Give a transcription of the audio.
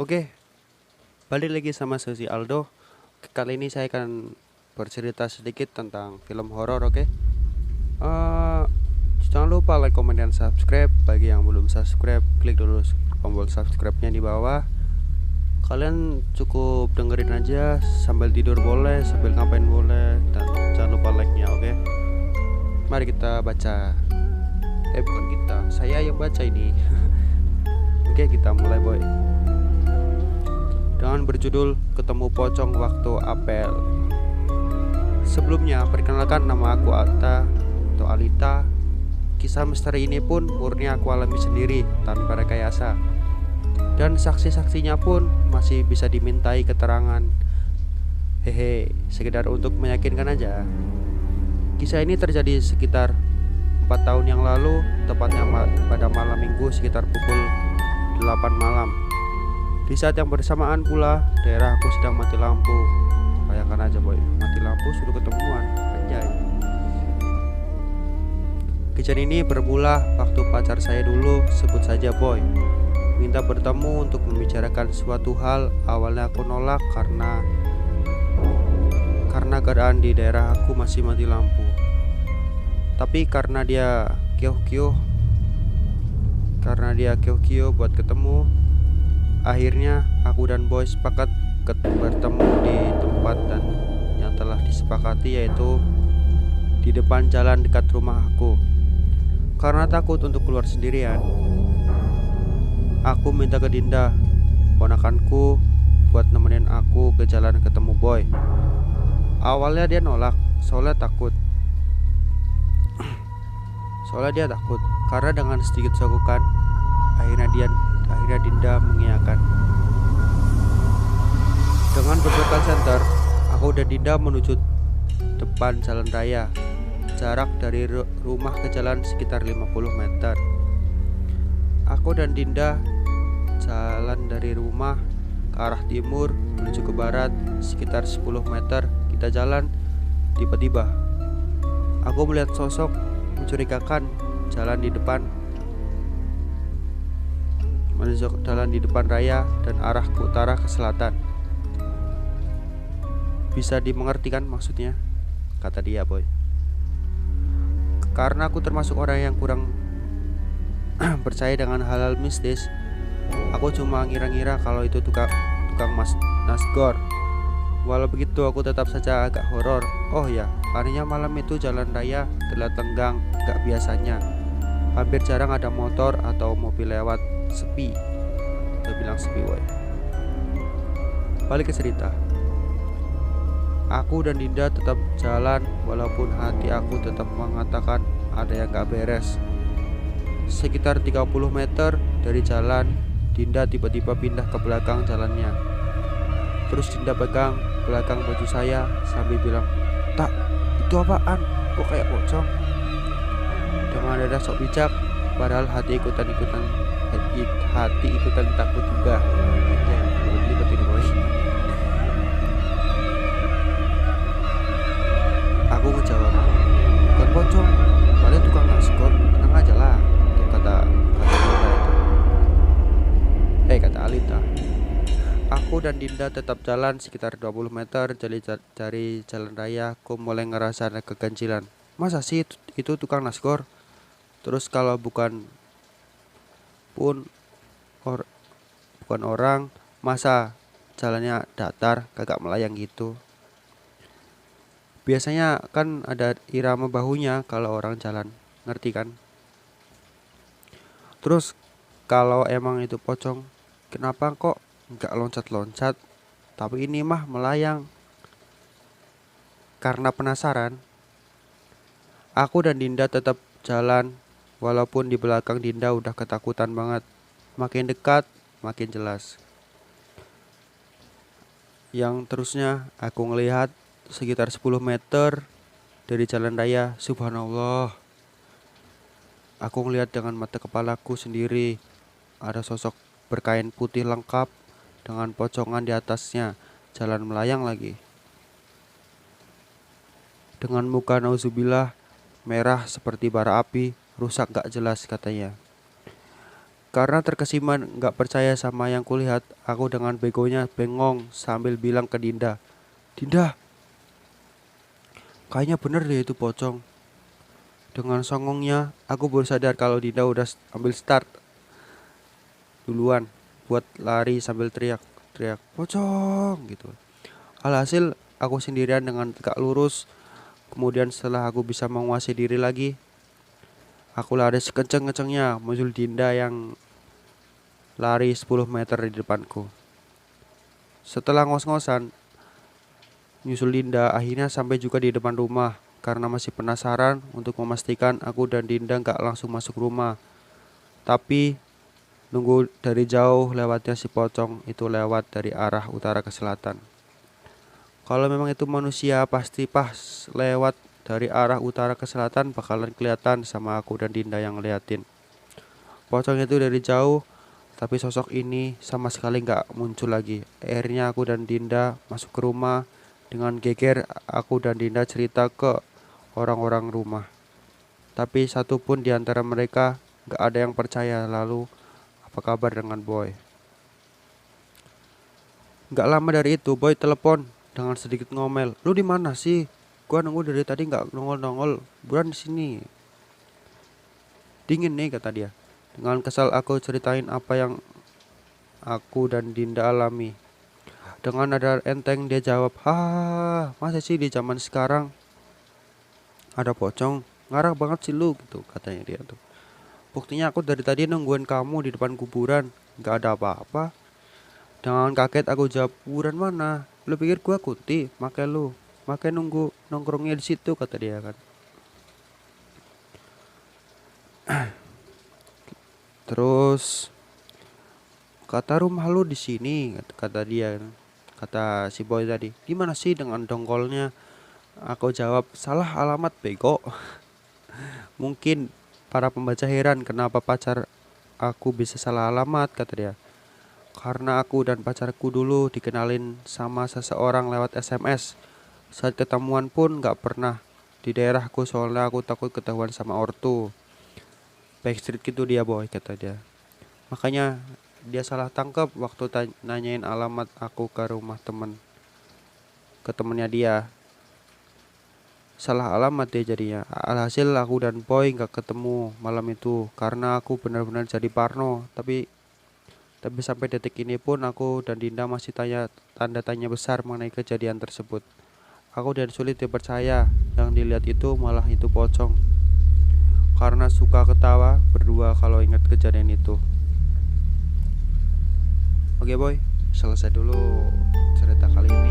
Oke, balik lagi sama Susi Aldo. Kali ini saya akan bercerita sedikit tentang film horor, oke? Eh, Jangan lupa like, comment, dan subscribe. Bagi yang belum subscribe, klik dulu tombol subscribe-nya di bawah. Kalian cukup dengerin aja sambil tidur boleh, sambil ngapain boleh, dan jangan lupa like-nya, oke? Mari kita baca. Bukan kita, saya yang baca ini. Oke, kita mulai, boy. Dengan berjudul Ketemu Pocong Waktu Apel. Sebelumnya, perkenalkan, nama aku Alta atau Alita. Kisah misteri ini pun murni aku alami sendiri tanpa rekayasa. Dan saksi-saksinya pun masih bisa dimintai keterangan. Hehe, sekedar untuk meyakinkan aja. Kisah ini terjadi sekitar 4 tahun yang lalu, tepatnya pada malam minggu sekitar pukul 8 malam. Di saat yang bersamaan pula, daerah aku sedang mati lampu. Bayangkan aja, boy, mati lampu suruh ketemuan, anjay. Kejadian ini bermula waktu pacar saya dulu, sebut saja Boy, minta bertemu untuk membicarakan suatu hal. Awalnya aku nolak karena keadaan di daerah aku masih mati lampu. Tapi karena dia kioh-kioh buat ketemu, akhirnya aku dan Boy sepakat bertemu di tempat dan yang telah disepakati, yaitu di depan jalan dekat rumah aku. Karena takut untuk keluar sendirian, aku minta ke Dinda, ponakanku, buat nemenin aku ke jalan ketemu Boy. Awalnya dia nolak, soalnya dia takut. Karena dengan sedikit sogokan, akhirnya Dinda mengiyakan. Dengan berbekal senter, aku dan Dinda menuju depan jalan raya. Jarak dari rumah ke jalan sekitar 50 meter. Aku dan Dinda jalan dari rumah ke arah timur menuju ke barat sekitar 10 meter. Kita jalan, tiba-tiba aku melihat sosok mencurigakan jalan di depan raya dan arah ke utara ke selatan. Bisa dimengerti kan maksudnya? Kata dia, Boy. Karena aku termasuk orang yang kurang percaya dengan hal-hal mistis, aku cuma ngira-ngira kalau itu tukang nasgor. Walau begitu, aku tetap saja agak horor. Oh ya, anehnya malam itu jalan raya terlihat lenggang, gak biasanya. Hampir jarang ada motor atau mobil lewat, sepi. Udah bilang sepi, woy. Balik ke cerita. Aku dan Dinda tetap jalan, walaupun hati aku tetap mengatakan ada yang gak beres. Sekitar 30 meter dari jalan, Dinda tiba-tiba pindah ke belakang jalannya. Terus Dinda pegang belakang baju saya sambil bilang, "Tak, itu apaan? Kok kayak pocong?" Dengan nada sok bijak, padahal hati ikutan takut juga. Belibet ini, boy. Aku ngejawab, "Bukan pocong, paling tukang naskor, tenang aja lah." Itu kata Dinda itu. Kata Alita. Aku dan Dinda tetap jalan sekitar 20 meter dari jalan raya. Aku mulai ngerasa ada keganjilan. Masa sih itu tukang naskor? Terus kalau bukan orang, masa jalannya datar, kagak melayang gitu? Biasanya kan ada irama bahunya kalau orang jalan, ngerti kan? Terus kalau emang itu pocong, kenapa kok nggak loncat-loncat? Tapi ini mah melayang. Karena penasaran, aku dan Dinda tetap jalan, walaupun di belakang Dinda udah ketakutan banget. Makin dekat, makin jelas. Yang terusnya aku ngelihat sekitar 10 meter dari jalan raya. Subhanallah, aku ngelihat dengan mata kepalaku sendiri ada sosok berkain putih lengkap dengan pocongan di atasnya, jalan melayang lagi. Dengan muka nauzubillah merah seperti bara api, rusak gak jelas katanya. Karena terkesima nggak percaya sama yang kulihat, aku dengan begonya bengong sambil bilang ke Dinda, "Dinda, kayaknya bener deh itu pocong." Dengan songongnya, aku baru sadar kalau Dinda udah ambil start duluan buat lari sambil teriak-teriak, "Pocong!" gitu. Alhasil, aku sendirian dengan tegak lurus. Kemudian setelah aku bisa menguasai diri lagi, aku lari sekenceng-kencengnya menyusul Dinda yang lari 10 meter di depanku. Setelah ngos-ngosan nyusul Dinda, akhirnya sampai juga di depan rumah. Karena masih penasaran untuk memastikan aku dan Dinda gak langsung masuk rumah, tapi nunggu dari jauh lewatnya si pocong itu lewat dari arah utara ke selatan. Kalau memang itu manusia, pasti pas lewat dari arah utara ke selatan bakalan kelihatan sama aku dan Dinda yang ngeliatin. Pocong itu dari jauh, tapi sosok ini sama sekali gak muncul lagi. Akhirnya aku dan Dinda masuk ke rumah. Dengan geger aku dan Dinda cerita ke orang-orang rumah, tapi satu pun di antara mereka gak ada yang percaya. Lalu apa kabar dengan Boy? Gak lama dari itu Boy telepon dengan sedikit ngomel, "Lu di mana sih? Gua nunggu dari tadi gak nongol-nongol. Buruan di sini. Dingin nih," kata dia. Dengan kesal aku ceritain apa yang aku dan Dinda alami. Dengan nada enteng dia jawab, "Hahaha, masa sih di zaman sekarang ada pocong? Ngarang banget sih lu," gitu katanya dia tuh. "Buktinya aku dari tadi nungguin kamu di depan kuburan, gak ada apa-apa." Dengan kaget aku jawab, "Kuburan mana? Lu pikir gua kunti? Makanya nunggu nongkrongnya di situ," kata dia kan. Terus kata, "Rumah lu di sini," kata dia. Kata si Boy tadi, "Di mana sih?" dengan dongkolnya. Aku jawab, "Salah alamat bego." Mungkin para pembaca heran kenapa pacar aku bisa salah alamat, kata dia. Karena aku dan pacarku dulu dikenalin sama seseorang lewat SMS. Saat ketemuan pun gak pernah di daerahku soalnya aku takut ketahuan sama ortu. Backstreet gitu dia Boy, kata dia. Makanya dia salah tangkap waktu nanyain alamat aku ke rumah ke temennya dia. Salah alamat dia jadinya. Alhasil aku dan Boy gak ketemu malam itu karena aku benar-benar jadi parno. Tapi sampai detik ini pun aku dan Dinda masih tanda tanya besar mengenai kejadian tersebut. Aku dan sulit dipercaya yang dilihat itu malah itu pocong. Karena suka ketawa berdua kalau ingat kejadian itu. Oke Boy, selesai dulu cerita kali ini.